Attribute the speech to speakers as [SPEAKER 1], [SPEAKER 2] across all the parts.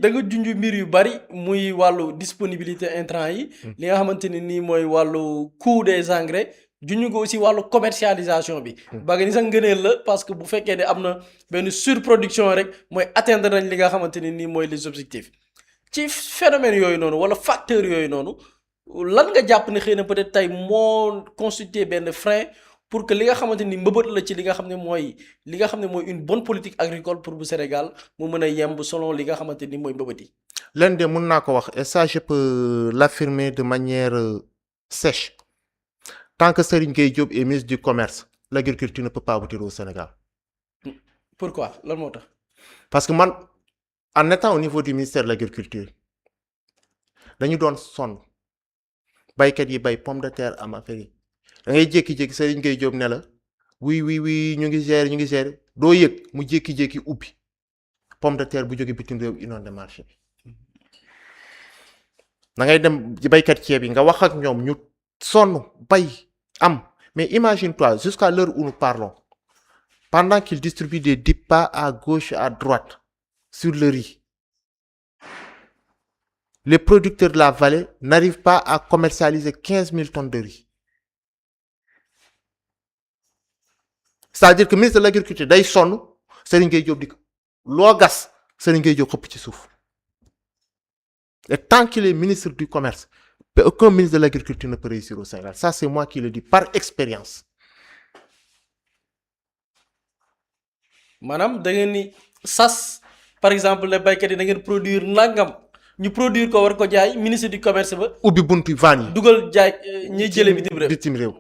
[SPEAKER 1] da nga junj mbir yu bari muy wàllu disponibilité intrant yi. li nga xamante ne nii mooy wàllu coût des engrais. junj ko aussi wàllu commercialisation bi. ba nga ni sax ngëneel la parce que bu fekkee ne am na benn surproduction rek mooy atteindre nañ li nga xamante ne nii mooy les objectifs. ci phénomène yooyu noonu wala facteurs yooyu noonu lan nga jàpp ne xëy na peut-être tey moo constitué benn frein pour que li nga xamante ni mbëbët la ci li nga xam ne mooy une bonne politique agricole pour bu Sénégal mu mën a yemb selon li nga xamante ni mooy mbëbët yi.
[SPEAKER 2] L'un de mun naa ko wax et ça je peux l'affirmer de manière sèche tant que Serigne Gueye Diop est ministre du commerce l'agriculture ne peut pas aboutir au Sénégal.
[SPEAKER 1] Pourquoi lan moo tax.
[SPEAKER 2] parce que man en étant au niveau du ministère de l'agriculture dañu doon sonn baykat yi bay pomme de terre am affaire yi da ngay jékki-jékki Serigne Gueye Diop ne la oui ñu ngi gérer doo yëg mu jékki-jékki ubbi pomme de terre bu jóge bitim réew inondé marché bi da ngay dem ci baykat ceeb yi nga wax ak ñoom ñu sonn bay am mais imagine-toi jusqu'à l'heure où nous parlons pendant qu'ils distribuent des DIPA à gauche à droite sur le riz les producteurs de la vallée n'arrivent pas à commercialiser 15 000 tonnes de riz. C'est-à-dire que ministre de l'agriculture day sonn Serigne Gueye Diop di ko loo gas Serigne Gueye Diop xëpp ci suuf et tant qu'il est ministre du commerce aucun ministre de l'agriculture ne peut réussir au Sénégal ça c'est moi qui le dis par expérience.
[SPEAKER 1] maanaam da ngeen ni sas par exemple les baykat yi da ngeen produire nangam ñu produire ko war ko jaay ministre du commerce ba.
[SPEAKER 2] ubbi buntu vannes yi.
[SPEAKER 1] dugal jaay ñuy jëlee bitim réew.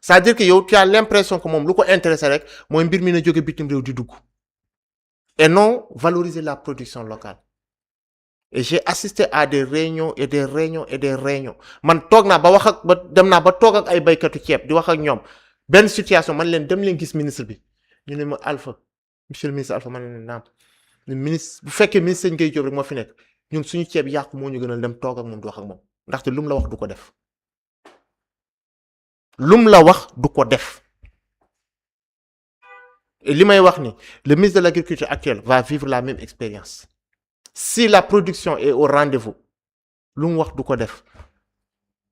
[SPEAKER 2] c'est-à-dire que yow tu as l'impression que moom lu ko intéressé rek mooy mbir mi na jóge bitim réew di dugg et non valoriser la production locale et j'ai assisté à des réunions man toog naa ba wax ak ba dem naa ba toog ak ay baykatu ceeb di wax ak ñoom benn situation man leen dem leen gis ministre bi ñu ne ma Alpha monsieur le ministre Alpha man leen naam ministre bu fekkee ministre Gueye Diop rek moo fi nekk ñun suñu ceeb yàqu moo ñu gënal dem toog ak moom di wax ak moom ndaxte lu mu la wax du ko def. lum la wax du ko def et li may wax ni le ministre de l'agriculture actuel va vivre la même expérience si la production est au rendez-vous lu mu wax du ko def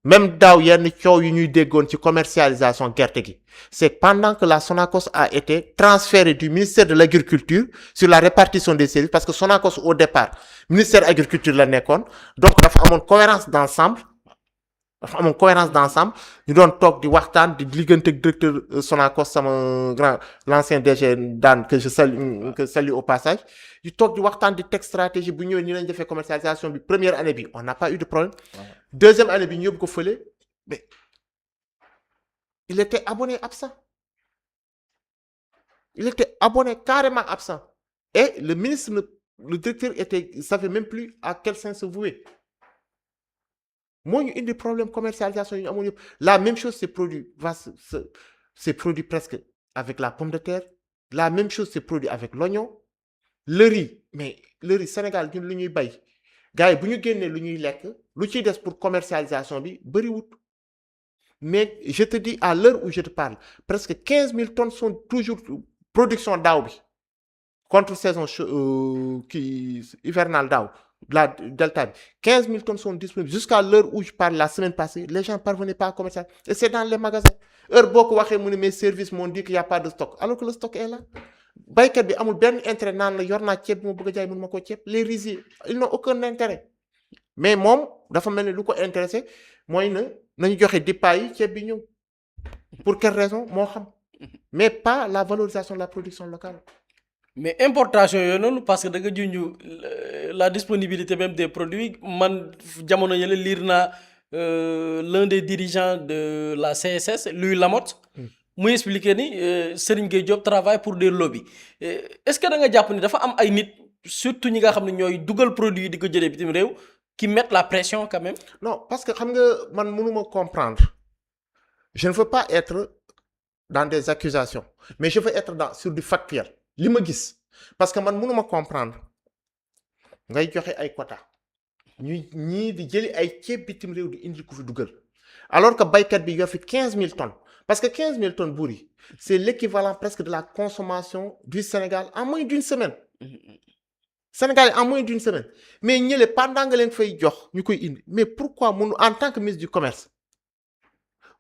[SPEAKER 2] même daaw yenn coow yu ñuy déggoon ci commercialisation gerte gi c'est pendant que la Sonacos a été transférée du ministère de l'agriculture sur la répartition des services parce que Sonacos au départ ministère agriculture la nekkoon donc dafa amoon cohérence d'ensemble ñu doon toog di waxtaan di liggante ak directeur Sonacos sama grand l'ancien DG Dan que je salue au passage di toog di waxtaan di teg stratégie bu ñëwee ni lañ defee commercialisation bi première année bi on n'a pas eu de problème deuxième année bi ñu yóbbu ko fële mais il était abonné absent carrément absent et le directeur savait même plus à quel sein se vouer moo ñu indi problème commercialisation yi ñu amoon yëpp la même chose c'est produit presque avec la pomme de terre la même chose c'est produit avec l'oignon le riz Sénégal ñun lu ñuy bay gars yi bu ñu génnee lu ñuy lekk lu ciy des pour commercialisation bi bëriwut mais je te dis à l'heure où je te parle presque 15 000 tonnes sont toujours production daaw bi contre saison hivernale daaw la delta bi 15 000 tonnes sont disponibles jusqu'à l'heure où je parle la semaine passée les gens parvenaient pas à commercialiser et c'est dans les magasins heure boo ko waxee mu ne mes services m'ont dit qu'il y a pas de stock alors que le stock est là baykat bi amul benn intérêt naan la yor naa ceeb bi ma bëgg a jaay mënu ma koo ceeb les riziers ils n'ont aucun intérêt mais moom dafa mel ni lu ko intéressé mooy nañu joxe DIPA yi ceeb bi ñëw pour quelle raison moo xam mais pas la valorisation de la production locale.
[SPEAKER 1] mais importation yooyu noonu parce que da nga junj la disponibilité même des produits man jamono yële lire naa l'un des dirigeants de la CSS Louis Lamotte muy expliquer ni Serigne Gueye Diop travaille pour des lobbies est-ce que da nga jàpp ni dafa am ay nit surtout ñi nga xam ne ñooy dugal produit di ko jëlee bitim réew qui mettent la pression quand même.
[SPEAKER 2] non parce que xam nga man mënuma comprendre je ne veux pas être dans des accusations mais je veux être sur du factuel. li ma gis parce que man mënuma comprendre ngay joxe ay quota ñii di jëli ay ceeb bitim réew di indi ko fi dugal alors que baykat bi yor fi 15 000 tonnes parce que 15 000 tonnes buur yi c'est l'équivalent presque de la consommation du Sénégal en moins d'une semaine Sénégal en moins d'une semaine mais ñële pendant nga leen fay jox ñu koy indi mais pourquoi mënu en tant que ministre du commerce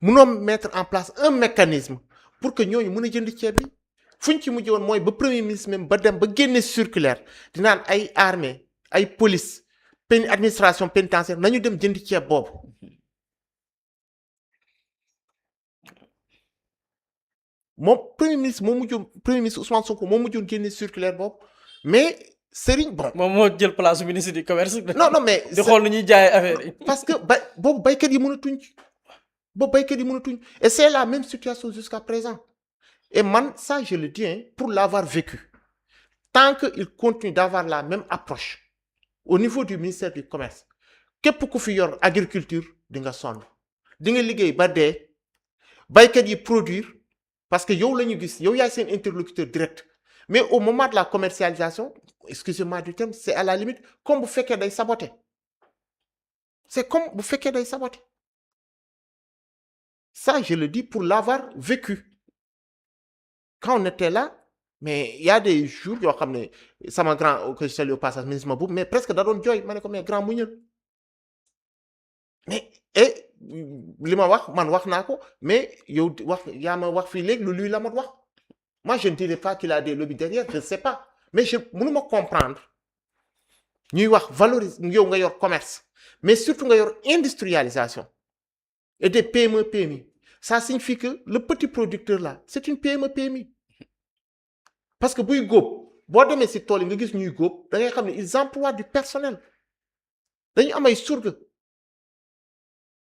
[SPEAKER 2] mënoo mettre en place un mécanisme pour que ñooñu mën a jënd ceeb bi fuñ ci mujj woon mooy ba premier ministre même ba dem ba génne circulaire di naan ay armée ay police administration pénitentiaire nañu dem jënd ceeb boobu moom premier ministre Ousmane Sonko moo mujjoon génne circulaire boobu mais Serigne bon.
[SPEAKER 1] moom moo jël place su ministre du commerce.
[SPEAKER 2] non mais.
[SPEAKER 1] di xool nu ñuy jaayee affaire yi.
[SPEAKER 2] parce que boobu baykat yi mënatuñ et c'est la même situation jusqu'à présent et man ça je le dis pour l'avoir vécu tant que il continue d'avoir la même approche au niveau du ministère du commerce képp ku fi yor agriculture di nga sonn di nga liggéey ba dee baykat yi produire parce que yow la ñu gis yow yaay seen interlocuteur direct mais au moment de la commercialisation excusez-moi du terme c'est à la limite comme bu fekkee day saboter c'est comme bu fekkee day saboter ça je le dis pour l'avoir vécu quand on était là mais il y a des jours yoo xam ne sama grand que je salue au passage ministre Mabouba mais presque da doon jooy ma ne ko mais grand muñal mais et li ma wax man wax naa ko mais yow wax yaa ma wax fii léegi lu luy la ma wax moi je ne dirais pas qu'il a des lobbies derrière je ne sais pas mais je mënuma comprendre ñuy wax valorise yow nga yor commerce mais surtout nga yor industrialisation et des PME PMI ça signifie que le petit producteur là c'est une PME PMI parce que buy góob boo demee si tool yi nga gis ñuy góob da ngay xam ne ils emploient du personnel dañu am ay surga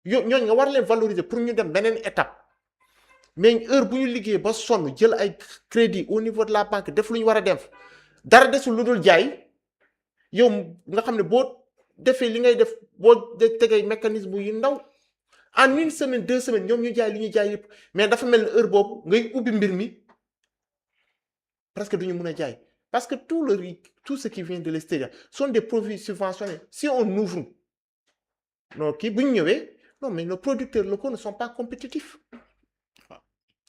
[SPEAKER 2] ñooñu nga war leen valoriser pour ñu dem beneen étape mais heure bu ñu liggéey ba sonn jël ay crédit au niveau de la banque def lu ñu war a def dara desul lu dul jaay yow nga xam ne boo defee li ngay def boo tegee mécanisme yu ndaw en une semaine 2 semaines ñoom ñu jaay li ñuy jaay yëpp mais dafa mel ne heure boobu ngay ubbi mbir mi presque duñu mën a jaay parce que tout ce qui vient de l'extérieur sont des produits subventionnés si on ouvre non kii bu ñu ñëwee non mais nos producteurs locaux ne sont pas compétitifs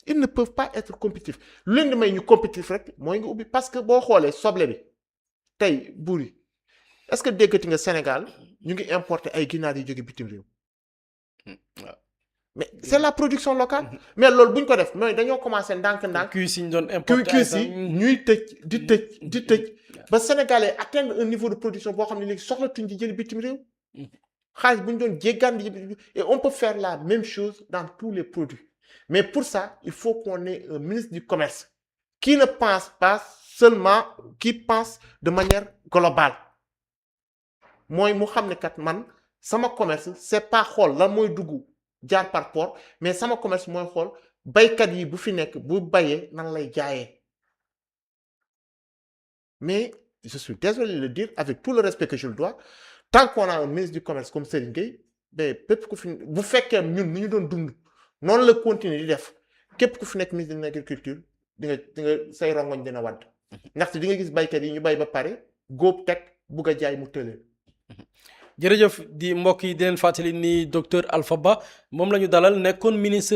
[SPEAKER 2] ils ne peuvent pas être compétitifs lu leen di may ñu compétitif rek mooy nga ubbi parce que boo xoolee soble bi tey buur yi est-ce que déggati nga Sénégal ñu ngi importer ay ginaar yu jóge bitim réew mais c'est la production locale mais loolu bu ñu ko def mooy dañoo commencé ndànk-ndànk
[SPEAKER 1] cuisse yi ñu doon importer
[SPEAKER 2] cuisse yi ñuy tëj ba Sénégalais atteindre un niveau de production boo xam ne léegi soxlatuñ ci jëli bitim réew xaalis bu ñu doon jéggaan et on peut faire la même chose dans tous les produits mais pour ça il faut qu'on ait un ministre du commerce qui ne pense pas seulement qui pense de manière globale mooy mu xam ne kat man sama commerce c'est pas xool lan mooy dugg jaar par port mais sama commerce mooy xool baykat yi bu fi nekk bu bayee nan lay jaayee mais je suis désolé de le dire avec tout le respect que je le dois tant qu'on a un ministre du commerce comme Serigne Gueye mais bépp ku fi bu fekkee ñun ni ñu doon dund noonu la continuer di def képp ku fi nekk ministre de l'agriculture di nga say rongoñ dina wadd ndaxte di nga gis baykat yi ñu bay ba pare góob teg bugg a jaay mu tëlee.
[SPEAKER 1] jërëjëf di mbokk yi di leen fàttali ni docteur Alpha Ba moom la ñu dalal nekkoon ministre.